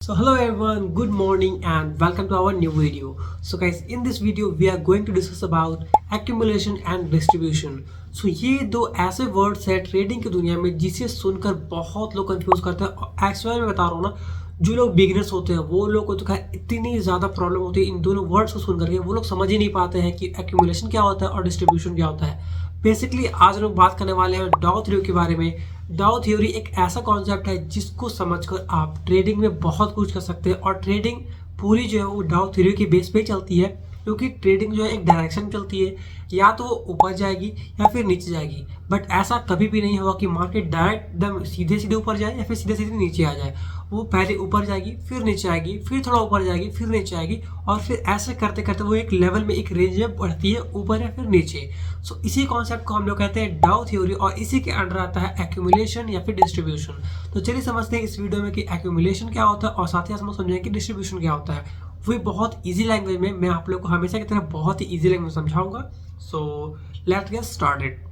So hello everyone, good morning and welcome to our new video. So guys, in this video we are going to discuss about accumulation and distribution. So ये दो ऐसे words है trading की दुनिया में जिसे सुनकर बहुत लोग कंफ्यूज करते हैं। एक्चुअली मैं बता रहा हूँ ना, जो लोग बिगिनर्स होते हैं वो लोग को तो क्या इतनी ज़्यादा प्रॉब्लम होती है इन दोनों वर्ड्स को सुन करके, वो लोग समझ ही नहीं पाते हैं कि एक्यूमुलेशन क्या होता है और डिस्ट्रीब्यूशन क्या होता है। बेसिकली आज हम लोग बात करने वाले हैं डाउ थ्योरी के बारे में। डाउ थ्योरी एक ऐसा कॉन्सेप्ट है जिसको समझकर आप ट्रेडिंग में बहुत कुछ कर सकते हैं, और ट्रेडिंग पूरी जो है वो डाउ थ्योरी के बेस पे चलती है, क्योंकि ट्रेडिंग जो है एक डायरेक्शन में चलती है, या तो वो ऊपर जाएगी या फिर नीचे जाएगी। बट ऐसा कभी भी नहीं होगा कि मार्केट डायरेक्ट एकदम सीधे सीधे ऊपर जाए या फिर सीधे सीधे नीचे आ जाए। वो पहले ऊपर जाएगी, फिर नीचे आएगी, फिर थोड़ा ऊपर जाएगी, फिर नीचे आएगी, और फिर ऐसे करते करते वो एक लेवल में, एक रेंज में बढ़ती है, ऊपर या फिर नीचे। सो इसी कॉन्सेप्ट को हम लोग कहते हैं डाउ थ्योरी, और इसी के अंडर आता है एक्यूमुलेशन या फिर डिस्ट्रीब्यूशन। तो चलिए समझते हैं इस वीडियो में कि एक्यूमुलेशन क्या होता है, और साथ ही हम समझेंगे कि डिस्ट्रीब्यूशन क्या होता है। वो बहुत ईजी लैंग्वेज में, मैं आप लोग को हमेशा की तरह बहुत ही ईजी लैंग्वेज में समझाऊंगा। So let's get started.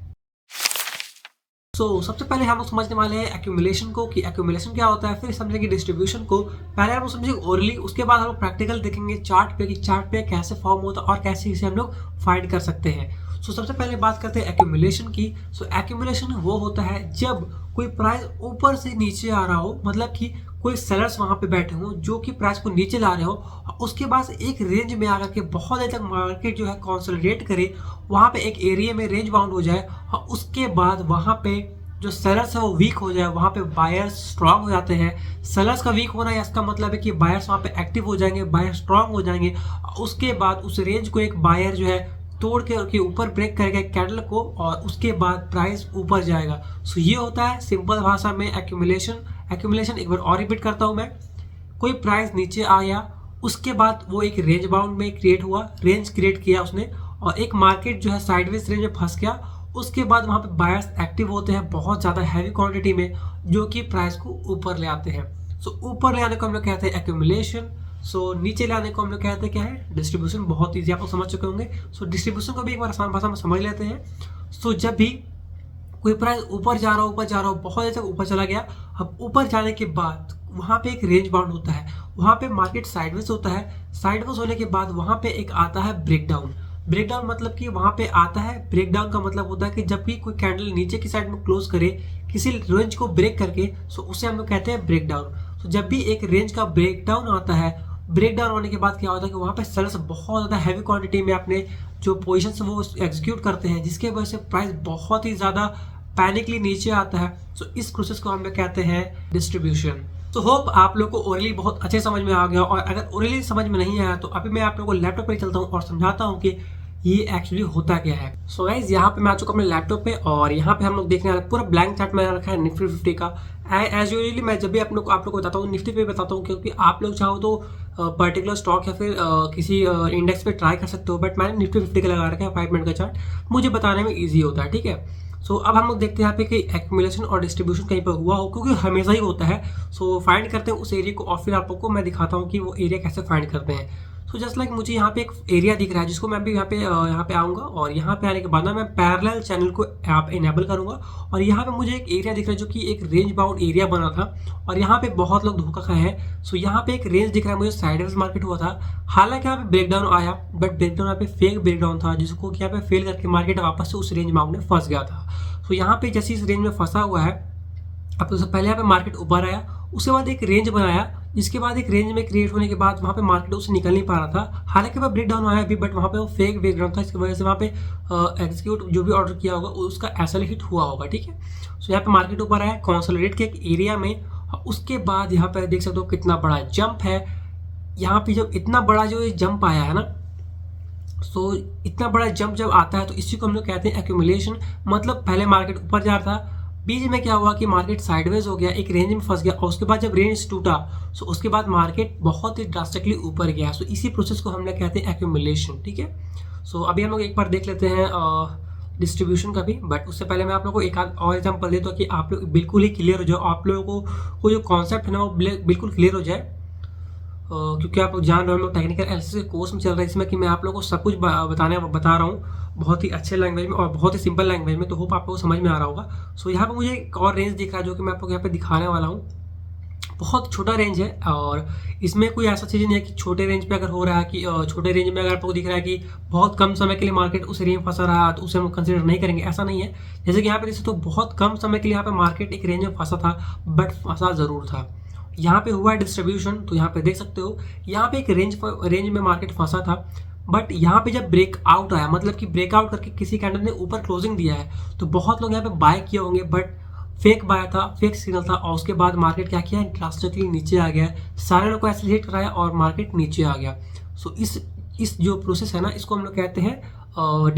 सबसे पहले हम लोग समझने वाले हैं एक्यूमुलेशन को, कि एक्यूमुलेशन क्या होता है, फिर समझेंगे डिस्ट्रीब्यूशन को। पहले हम लोग समझेंगे ओरली, उसके बाद हम लोग प्रैक्टिकल देखेंगे चार्ट पे कि चार्ट पे कैसे फॉर्म होता है और कैसे इसे हम लोग फाइंड कर सकते हैं। सबसे पहले बात करते हैं एक्यूमुलेशन की। एक्यूमुलेशन वो होता है जब कोई प्राइस ऊपर से नीचे आ रहा हो, मतलब कि कोई सेलर्स वहां पे बैठे हों जो कि प्राइस को नीचे ला रहे हो, उसके बाद एक रेंज में आकर के बहुत देर तक मार्केट जो है कंसोलिडेट करे, वहां पे एक एरिया में रेंज बाउंड हो जाए, और उसके बाद वहां पे जो सेलर्स है वो वीक हो जाए, वहां पे बायर्स स्ट्रांग हो जाते हैं। सेलर्स का वीक होना इसका मतलब है कि बायर्स वहां पे एक्टिव हो जाएंगे, बायर स्ट्रांग हो जाएंगे। उसके बाद उस रेंज को एक बायर जो है तोड़ के ऊपर ब्रेक करेगा कैंडल को, और उसके बाद प्राइस ऊपर जाएगा। ये होता है सिंपल भाषा में एक्यूमुलेशन। एक्यूमुलेशन एक बार और रिपीट करता हूं मैं। कोई प्राइस नीचे आया, उसके बाद वो एक रेंज बाउंड में क्रिएट हुआ, रेंज क्रिएट किया उसने, और एक मार्केट जो है साइडवेज रेंज में फंस गया। उसके बाद वहां पे बायर्स एक्टिव होते हैं बहुत ज़्यादा हैवी क्वांटिटी में, जो कि प्राइस को ऊपर ले आते हैं। ऊपर ले आने को हम लोग कहते हैं एक्यूमुलेशन। नीचे लाने को हम लोग कहते हैं क्या है, डिस्ट्रीब्यूशन। बहुत ईजी आप लोग समझ चुके होंगे। डिस्ट्रीब्यूशन को भी एक बार आसान भाषा में समझ लेते हैं। जब भी कोई प्राइस ऊपर जा रहा हो, बहुत देर तक ऊपर चला गया, अब ऊपर जाने के बाद वहां पे एक रेंज बाउंड होता है, वहां पे मार्केट साइडवेज होता है। साइडवेज होने के बाद वहां पे एक आता है ब्रेकडाउन। ब्रेकडाउन मतलब कि वहां पे आता है, ब्रेकडाउन का मतलब होता है कि जब भी कोई कैंडल नीचे की साइड में क्लोज करे किसी रेंज को ब्रेक करके, उसे हम लोग कहते हैं ब्रेकडाउन। जब भी एक रेंज का ब्रेकडाउन आता है, ब्रेकडाउन होने के बाद क्या होता है कि वहां पे सेलर्स बहुत ज़्यादा हैवी क्वांटिटी में अपने जो पोजीशंस वो एग्जीक्यूट करते हैं, जिसके वजह से प्राइस बहुत ही ज़्यादा पैनिकली नीचे आता है। इस प्रोसेस को हम लोग कहते हैं डिस्ट्रीब्यूशन। होप आप लोग को ओरली बहुत अच्छे समझ में आ गया, और अगर ओरली समझ में नहीं आया तो अभी मैं आप लोगों को लैपटॉप पे चलता हूँ और समझाता हूँ कि ये एक्चुअली होता क्या है। गाइस, यहाँ पे मैं आ चुका अपने लैपटॉप पे, और यहाँ पे हम लोग देखने वाले पूरा ब्लैंक चार्ट मैंने रखा है निफ्टी 50 का। एज यूजली मैं जब भी आप लोग को बताता हूँ निफ्टी पे बताता हूँ, क्योंकि आप लोग चाहो तो पर्टिकुलर स्टॉक या फिर किसी इंडेक्स पे ट्राई कर सकते हो, बट मैंने निफ्टी 50 का लगा रखा है 5 मिनट का चार्ट, मुझे बताने में ईजी होता है। ठीक है। अब हम लोग देखते हैं यहाँ पे कि एक्यूमुलेशन और डिस्ट्रीब्यूशन कहीं पर हुआ हो, क्योंकि हमेशा ही होता है। फाइंड करते हैं उस एरिया को, और फिर आप लोग को मैं दिखाता हूँ कि वो एरिया कैसे फाइंड करते हैं। जस्ट लाइक मुझे यहाँ पे एक एरिया दिख रहा है, जिसको मैं भी यहाँ पे आऊँगा, और यहाँ पे आने के बाद ना मैं पैरेलल चैनल को आप इनेबल करूँगा, और यहाँ पे मुझे एक एरिया दिख रहा है जो कि एक रेंज बाउंड एरिया बना था, और यहाँ पे बहुत लोग धोखा खाए हैं। यहाँ पे एक रेंज दिख रहा है मुझे, साइडवेज मार्केट हुआ था, हालांकि यहाँ पे ब्रेकडाउन आया, बट ब्रेकडाउन यहाँ पे फेक ब्रेकडाउन था, जिसको यहाँ पे फेल करके मार्केट वापस से उस रेंज बाउंड में फंस गया था। यहाँ पे जैसे इस रेंज में फंसा हुआ है, अब तो पहले यहाँ पे मार्केट ऊपर आया, उसके बाद एक रेंज बनाया, जिसके बाद एक रेंज में क्रिएट होने के बाद वहाँ पे मार्केट उससे निकल नहीं पा रहा था। हालांकि वह ब्रेक डाउन आया अभी, बट वहाँ पे वो फेक ब्रेक डाउन था, इसकी वजह से वहाँ पे एग्जीक्यूट जो भी ऑर्डर किया होगा उसका ऐसा हिट हुआ होगा। ठीक है। यहाँ पे मार्केट ऊपर आया कंसोलिडेट के एक एरिया में, उसके बाद यहाँ पे देख सकते हो कितना बड़ा जंप है। यहाँ पे जब इतना बड़ा जो ये जंप आया है ना, इतना बड़ा जंप जब आता है तो इसी को हम लोग कहते हैं एक्यूमुलेशन। मतलब पहले मार्केट ऊपर जा रहा था, बीच में क्या हुआ कि मार्केट साइडवेज हो गया, एक रेंज में फंस गया, और उसके बाद जब रेंज टूटा उसके बाद मार्केट बहुत ही ड्रास्टिकली ऊपर गया। इसी प्रोसेस को हम लोग कहते हैं एक्यूमुलेशन। ठीक है। अभी हम लोग एक बार देख लेते हैं डिस्ट्रीब्यूशन का भी, बट उससे पहले मैं आप लोगों को एक आध और एग्जाम्पल देता हूँ कि आप लोग बिल्कुल ही क्लियर हो जाओ, आप लोगों को जो कॉन्सेप्ट है ना वो बिल्कुल क्लियर हो जाए। क्योंकि आप लोग जान रहे हो हम लोग टेक्निकल एनालिसिस के कोर्स में चल रहे हैं, इसमें कि मैं आप लोगों को सब कुछ बता रहा हूँ बहुत ही अच्छे लैंग्वेज में और बहुत ही सिंपल लैंग्वेज में। तो होप आप लोगों को समझ में आ रहा होगा। यहाँ पे मुझे एक और रेंज दिख रहा है जो कि मैं आप लोग यहाँ पे दिखाने वाला हूँ। बहुत छोटा रेंज है और इसमें कोई ऐसा चीज़ नहीं है कि छोटे रेंज पे अगर हो रहा है कि छोटे रेंज में अगर आपको दिख रहा है कि बहुत कम समय के लिए मार्केट उस रेंज में फंसा रहा तो उसे हम कंसिडर नहीं करेंगे, ऐसा नहीं है। जैसे कि यहाँ पे देख सकते हो बहुत कम समय के लिए यहाँ पे मार्केट एक रेंज में फंसा था, बट फंसा ज़रूर था। यहाँ पे हुआ है डिस्ट्रीब्यूशन, तो यहाँ पे देख सकते हो यहाँ पे एक रेंज में मार्केट फंसा था, बट यहाँ पे जब ब्रेकआउट आया, मतलब कि ब्रेकआउट करके किसी कैंडल ने ऊपर क्लोजिंग दिया है, तो बहुत लोग यहाँ पे बाय किए होंगे, बट फेक बाय था, फेक सिग्नल था और उसके बाद मार्केट क्या किया, ड्रास्टिकली नीचे आ गया, सारे लोग को एसिलेट कराया और मार्केट नीचे आ गया। सो इस जो प्रोसेस है ना, इसको हम लोग कहते हैं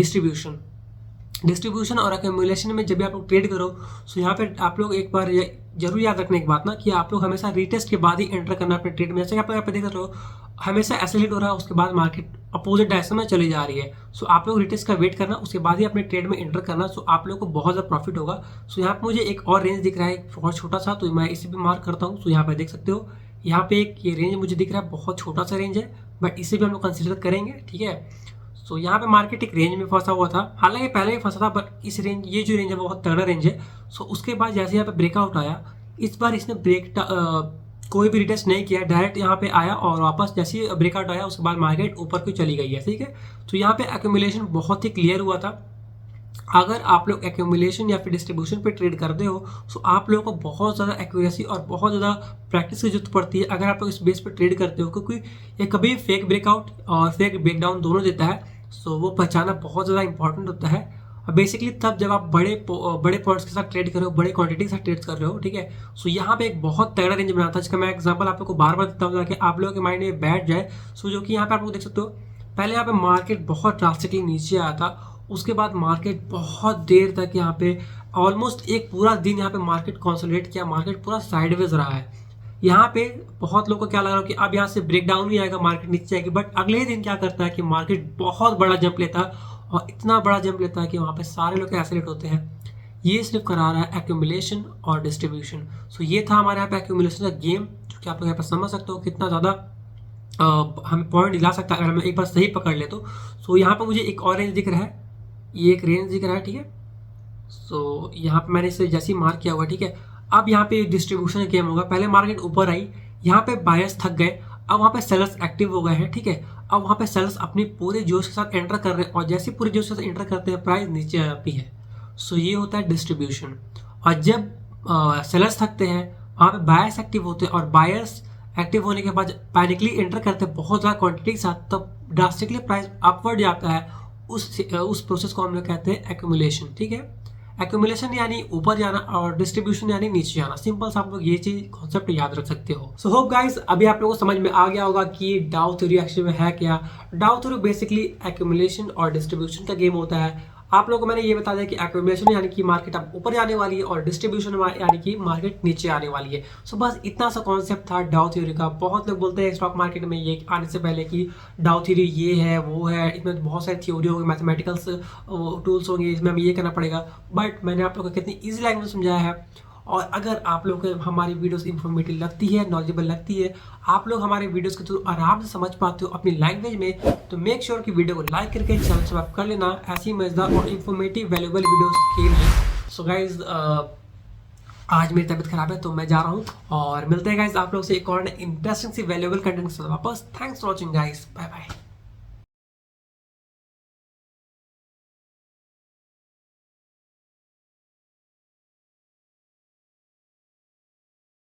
डिस्ट्रीब्यूशन और एक्यूमुलेशन में जब भी आप लोग ट्रेड करो, सो यहाँ पे आप लोग एक बार जरूर याद रखने की बात ना कि आप लोग हमेशा रीटेस्ट के बाद ही एंटर करना अपने ट्रेड में। जैसे कि आप लोग यहाँ पे देख रहे हो हमेशा एसिलेट हो रहा है, उसके बाद मार्केट अपोजिट डायरेक्शन में चली जा रही है। सो आप लोग रीटेस्ट का वेट करना, उसके बाद ही अपने ट्रेड में एंटर करना। सो आप लोग को बहुत ज़्यादा प्रॉफिट होगा। सो यहाँ पे मुझे एक और रेंज दिख रहा है बहुत छोटा सा, तो मैं इसे भी मार्क करता हूँ। सो यहाँ पे देख सकते हो यहाँ पे एक ये रेंज मुझे दिख रहा है, बहुत छोटा सा रेंज है, बट इसे भी हम लोग कंसिडर करेंगे, ठीक है। सो यहाँ पे मार्केट एक रेंज में फंसा हुआ था, हालांकि पहले ही फंसा था, बट इस रेंज ये जो रेंज है बहुत तगड़ा रेंज है। सो उसके बाद जैसे यहाँ पे ब्रेकआउट आया, इस बार इसने कोई भी रिटेस्ट नहीं किया, डायरेक्ट यहाँ पे आया और वापस जैसे ही ब्रेकआउट आया उसके बाद मार्केट ऊपर की चली गई है, ठीक है। तो यहाँ पे एक्यूमुलेशन बहुत ही क्लियर हुआ था। अगर आप लोग एक्यूमुलेशन या फिर डिस्ट्रीब्यूशन पे ट्रेड करते हो, तो आप लोगों को बहुत ज़्यादा एक्यूरेसी और बहुत ज़्यादा प्रैक्टिस की जरूरत पड़ती है अगर आप लोग इस बेस पे ट्रेड करते हो, क्योंकि ये कभी फेक ब्रेकआउट और फेक ब्रेकडाउन दोनों देता है। सो वो पहचाना बहुत ज़्यादा इंपॉर्टेंट होता है। बेसिकली तब जब आप बड़े पॉइंट्स के साथ ट्रेड कर रहे हो, बड़े क्वांटिटी के साथ ट्रेड कर रहे हो, ठीक है। सो यहाँ पे एक बहुत तगड़ा रेंज बना था, जिसका मैं एग्जांपल आप लोग को बार बार देता हूँ ताकि आप लोगों के माइंड में बैठ जाए। सो जो कि यहाँ पे आप लोग देख सकते हो, पहले यहाँ पे मार्केट बहुत ड्रास्टिकली नीचे आया था, उसके बाद मार्केट बहुत देर तक यहाँ पे ऑलमोस्ट एक पूरा दिन यहाँ पे मार्केट कंसोलिडेट किया, मार्केट पूरा साइडवेज रहा है। यहाँ पे बहुत लोगों को क्या लग रहा है कि अब यहाँ से ब्रेक डाउन ही आएगा, मार्केट नीचे आएगी, बट अगले ही दिन क्या करता है कि मार्केट बहुत बड़ा जंप लेता है और इतना बड़ा जंप लेता है कि वहाँ पे सारे लोग एसिलेट होते हैं। ये सिर्फ करा रहा है एक्यूमुलेशन और डिस्ट्रीब्यूशन। सो ये था हमारे यहाँ पे एक्यूमुलेशन का गेम, जो कि आप लोग यहाँ पे समझ सकते हो कितना ज़्यादा हमें पॉइंट दिला सकता है अगर हम एक बार सही पकड़ ले तो। सो यहाँ पे मुझे एक और रेंज दिख रहा है, ये एक रेंज दिख रहा है, ठीक है। सो यहाँ पे मैंने इसे जैसे ही मार्क किया हुआ, ठीक है। अब यहाँ पे डिस्ट्रीब्यूशन गेम होगा, पहले मार्केट ऊपर आई, यहाँ पे बायर्स थक गए, अब वहाँ पे सेलर्स एक्टिव हो गए हैं, ठीक है। अब वहाँ पे सेलर्स अपने पूरे जोश के साथ एंटर कर रहे हैं और जैसे पूरे जोश के साथ एंटर करते हैं प्राइस नीचे आ जाती है। सो ये होता है डिस्ट्रीब्यूशन। और जब सेलर्स थकते हैं वहाँ पे बायर्स एक्टिव होते हैं और बायर्स एक्टिव होने के बाद पैनिकली एंटर करते हैं बहुत ज़्यादा क्वांटिटी के साथ, तब ड्रास्टिकली प्राइस अपवर्ड जाता है। उस प्रोसेस को हम लोग कहते हैं एक्यूमुलेशन, ठीक है। एक्यूमुलेशन यानी ऊपर जाना और डिस्ट्रीब्यूशन यानी नीचे जाना। सिंपल सा आप लोग ये चीज कॉन्सेप्ट याद रख सकते हो। सो होप गाइस अभी आप लोगों को समझ में आ गया होगा कि डाउ थ्योरी एक्चुअली में है क्या। डाउ थ्योरी बेसिकली एक्यूमुलेशन और डिस्ट्रीब्यूशन का गेम होता है। आप लोगों को मैंने ये बता दिया कि एक्यूमुलेशन यानी कि मार्केट अब ऊपर जाने वाली है और डिस्ट्रीब्यूशन यानी कि मार्केट नीचे आने वाली है। सो बस इतना सा कॉन्सेप्ट था डाउ थ्योरी का। बहुत लोग बोलते हैं स्टॉक मार्केट में ये आने से पहले कि डाउ थ्योरी ये है वो है, इसमें बहुत सारी थ्योरी होगी, मैथमेटिकल्स टूल्स होंगे, इसमें हमें ये करना पड़ेगा। बट मैंने आप लोगों को कितनी ईजी लैंग्वेज में समझाया है। और अगर आप लोग को हमारी वीडियोस इंफॉर्मेटिव लगती है, नॉलेजेबल लगती है, आप लोग हमारे वीडियोस के थ्रू आराम से समझ पाते हो अपनी लैंग्वेज में, तो मेक श्योर कि वीडियो को लाइक करके चैनल सब्सक्राइब कर लेना ऐसी मजेदार और इन्फॉर्मेटिव वैल्यूएबल वीडियोस के लिए। सो गाइज आज मेरी तबीयत खराब है तो मैं जा रहा हूँ और मिलते हैं गाइज आप लोग से एक और इंटरेस्टिंग सी वैल्यूएबल कंटेंट के साथ वापस। Thanks for watching guys, bye bye.